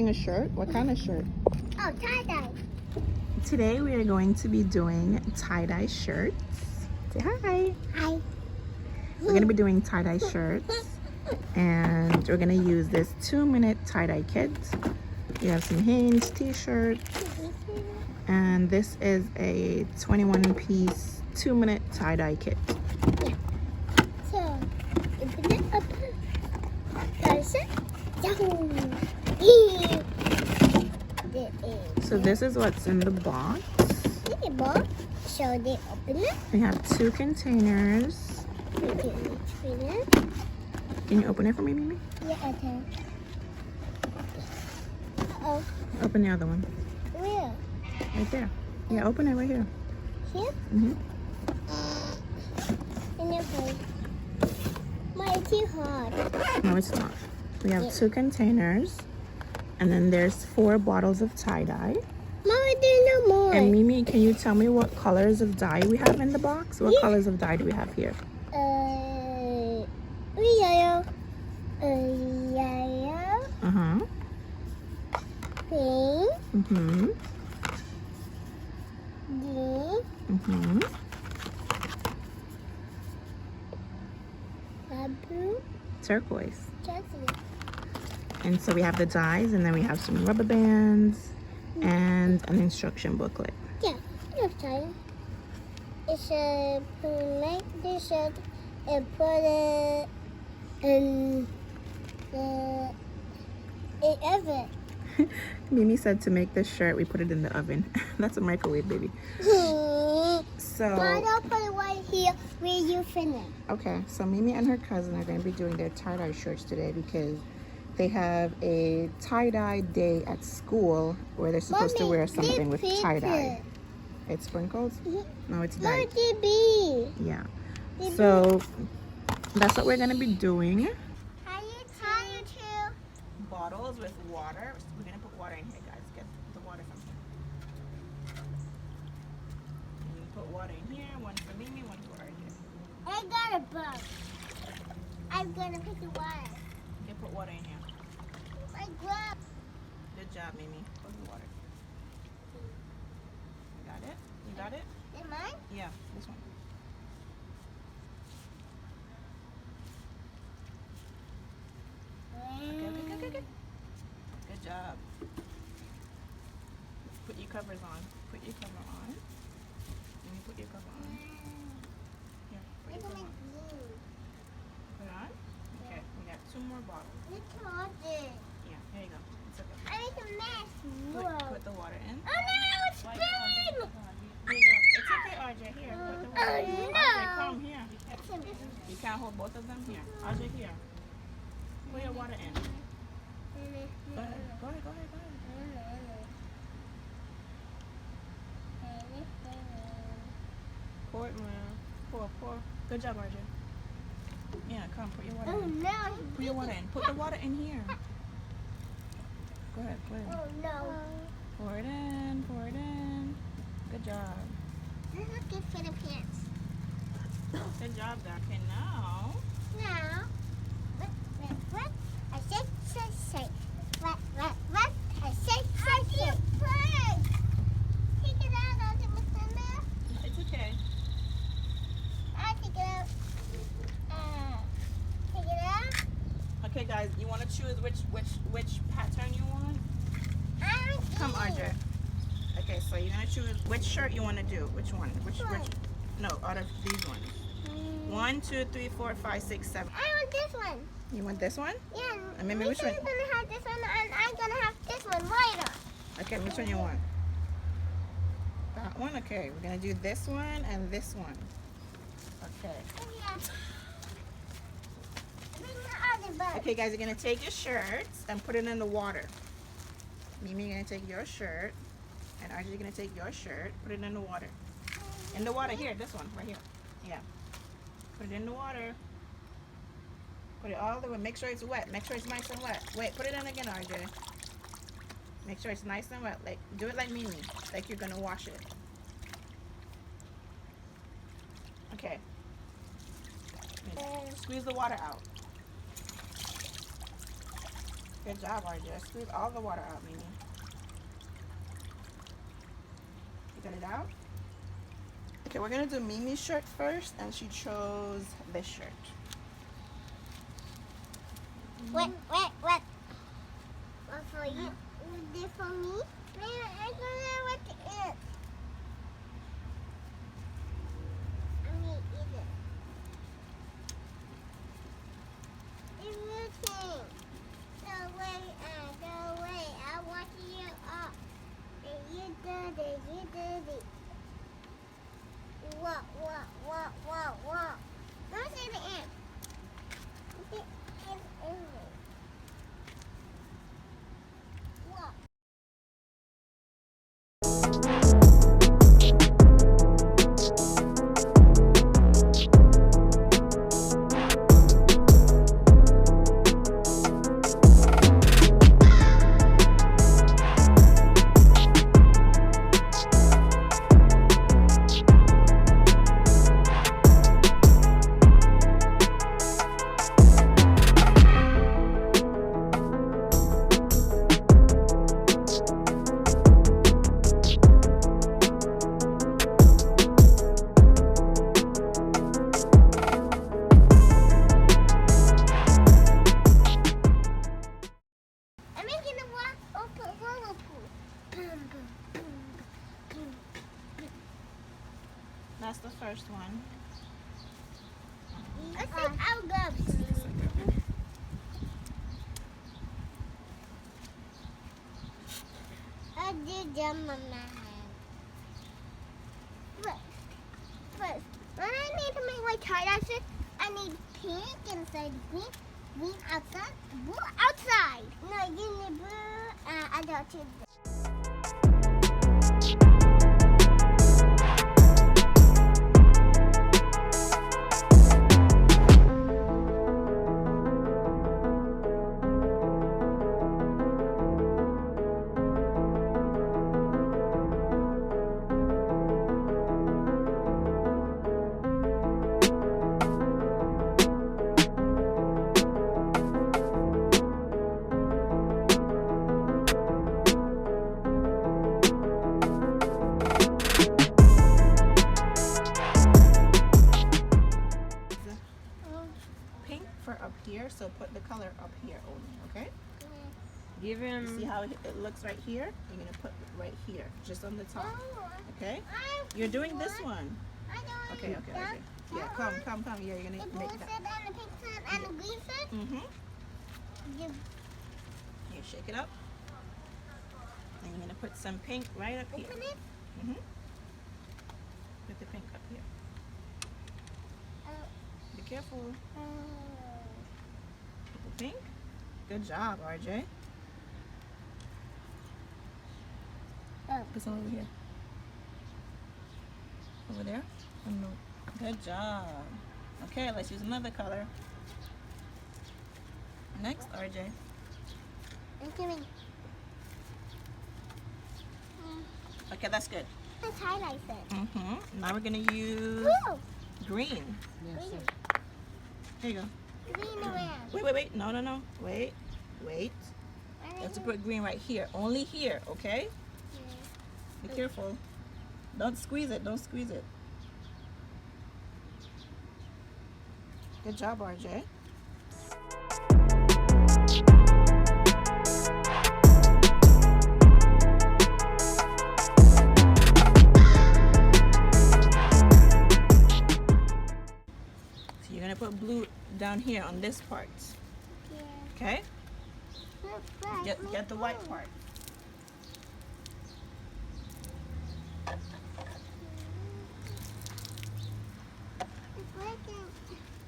doing a shirt? What kind of shirt? Oh, tie-dye. Today we are going to be doing tie-dye shirts. Say hi. Hi. We're going to be doing tie-dye shirts. And we're going to use this 2-minute tie-dye kit. We have some hinge t-shirts. And this is a 21-piece 2-minute tie-dye kit. Yeah. So, open it up. Press it. So this is what's in the box. The box. So they open it. We have 2 containers. Can you open it for me, Mimi? Yeah, I can. Uh-oh. Open the other one. Where? Right there. Yeah, open it right here. Here? Mm-hmm. In your face. Why it's too hard? No, it's not. We have 2 containers. And then there's 4 bottles of tie-dye. Mama, there's no more. And Mimi, can you tell me what colors of dye we have in the box? What colors of dye do we have here? Yellow. Yellow. Uh-huh. Pink. Mm-hmm. Green. Mm-hmm. Blue. Turquoise. Just And so we have the dyes, and then we have some rubber bands and an instruction booklet. yeah, enough time. It should make this shirt and put it in the oven. Mimi said to make this shirt, we put it in the oven. That's a microwave, baby. But So, I'll put it right here where you finish. okay, so Mimi and her cousin are going to be doing their tie-dye shirts today because they have a tie-dye day at school where they're supposed to wear something with tie-dye. It's sprinkled? No, it's No, dyed. DB. Yeah. So that's what we're going to be doing. How you two? Bottles with water. We're going to put water in here, guys. Get the water from here. And you put water in here. One for Mimi, one for her here. I got a bug. I'm gonna pick the water. Okay, put water in here. I grab. Good job, Mimi. Put the water. You got it? You got it? Am I? Yeah, this one. Okay. Good job. Put your covers on. Put your cover on. Let me put your cover on. Here, put your cover on. Put it on? Okay, we got 2 more bottles. It's hot. Yeah, here you go. It's okay. I make a mess. Whoa. Put the water in. Oh no, it's Here spilling. you go. It's okay, RJ. Here, put the water in. Oh, RJ, no. come here. You can't hold both of them? Here. RJ, here. Put your water in. Go ahead. Pour it, man. Pour. Good job, RJ. Yeah, come, put your water Oh in. no. Put your water in. Put the water in here. Go ahead, put it in. Oh no. Pour it in. Good job. This is good for the pants. Good job, Doc. Okay, now. Now. What? I said. What? I said. Take it out. I'll get Mr. Mayor. It's okay. I'll take it out. Take it out. Okay, guys, you want to choose which pattern you want? Come, RJ. Okay, so you're gonna choose which shirt you want to do. Which one? Which? No, out of these ones. 1, 2, 3, 4, 5, 6, 7. I want this one. You want this one? Yeah. And maybe which one? I'm gonna have this one, and I'm gonna have this one right on. Okay, which one you want? That one? Okay, we're gonna do this one and this one. Okay. Yeah. Bring the other bug. Okay, guys, you're gonna take your shirts and put it in the water. Mimi, you're gonna take your shirt, and RJ, you're gonna take your shirt, put it in the water. In the water, here, this one, right here. Yeah. Put it in the water. Put it all the way. Make sure it's wet. Make sure it's nice and wet. Wait, put it in again, RJ. Make sure it's nice and wet. Like, do it like Mimi, like you're gonna wash it. Okay. Squeeze the water out. Good job, RJ. Squeeze all the water out, Mimi. You got it out? Okay, we're gonna do Mimi's shirt first, and she chose this shirt. What? What for you? This for me? I don't know what it is. I'm gonna eat it. Everything. The way I want you up. You did it. What? Don't say the end. The end. What? I'm making a whirlpool. That's the first one. I think I'll go. I did jump on my hand. First, when I need to make my tie-dye, I need pink inside green outside, blue outside. No, you need blue. I don't choose. Pink for up here, so put the color up here only, okay? Give him. See how it looks right here? You're gonna put it right here, just on the top, okay? You're doing this one. Okay. Yeah, come. Yeah, you're gonna The blue make that. set and the pink set and the green set. Mm-hmm. You shake it up. And you're gonna put some pink right up here. Open it. Mm-hmm. Put the pink up here. Be careful. Put the pink. Good job, RJ. Put some over here. Over there? Oh, no. Good job. Okay, let's use another color. Next, RJ. I'm coming. Okay, that's good. Let's highlight it. Mm-hmm. Now we're gonna use Blue. green. Yes, sir. There you go. Green around. Wait. No. Wait. You have to put green right here. Only here, okay? Be careful. Don't squeeze it. Good job, RJ. So you're gonna put blue down here on this part. Okay? Get the white part.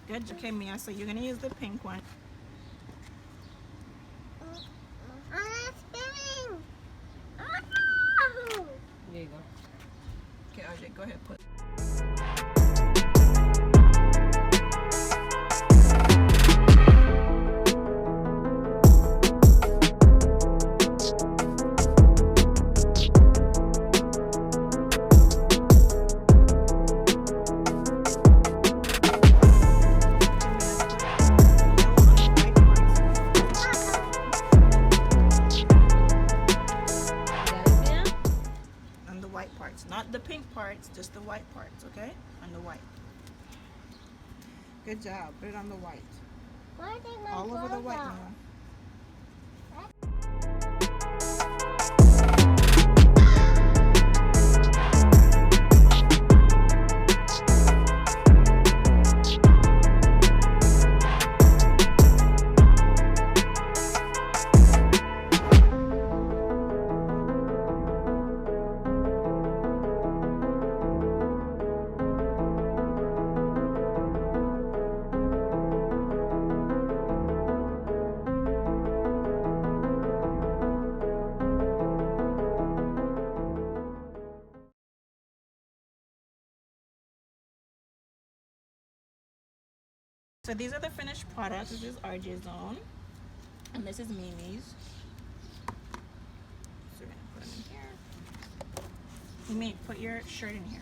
Good. Okay, Mia. So you're gonna use the pink one. There you go. Okay, RJ, go ahead. Put. just the white parts, okay? On the white. Good job. Put it on the white. Why did my All over the clothes white, off? Mia. So these are the finished products. This is RJ's own, and this is Mimi's. So we're gonna put them in here. Mimi, put your shirt in here.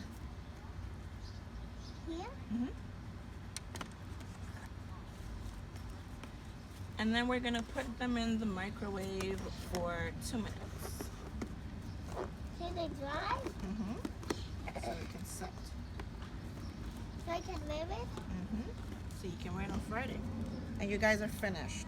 Here? Mhm. And then we're gonna put them in the microwave for 2 minutes. Can they dry? So it can set. So I can wear it? So you can wear it on Friday. And you guys are finished.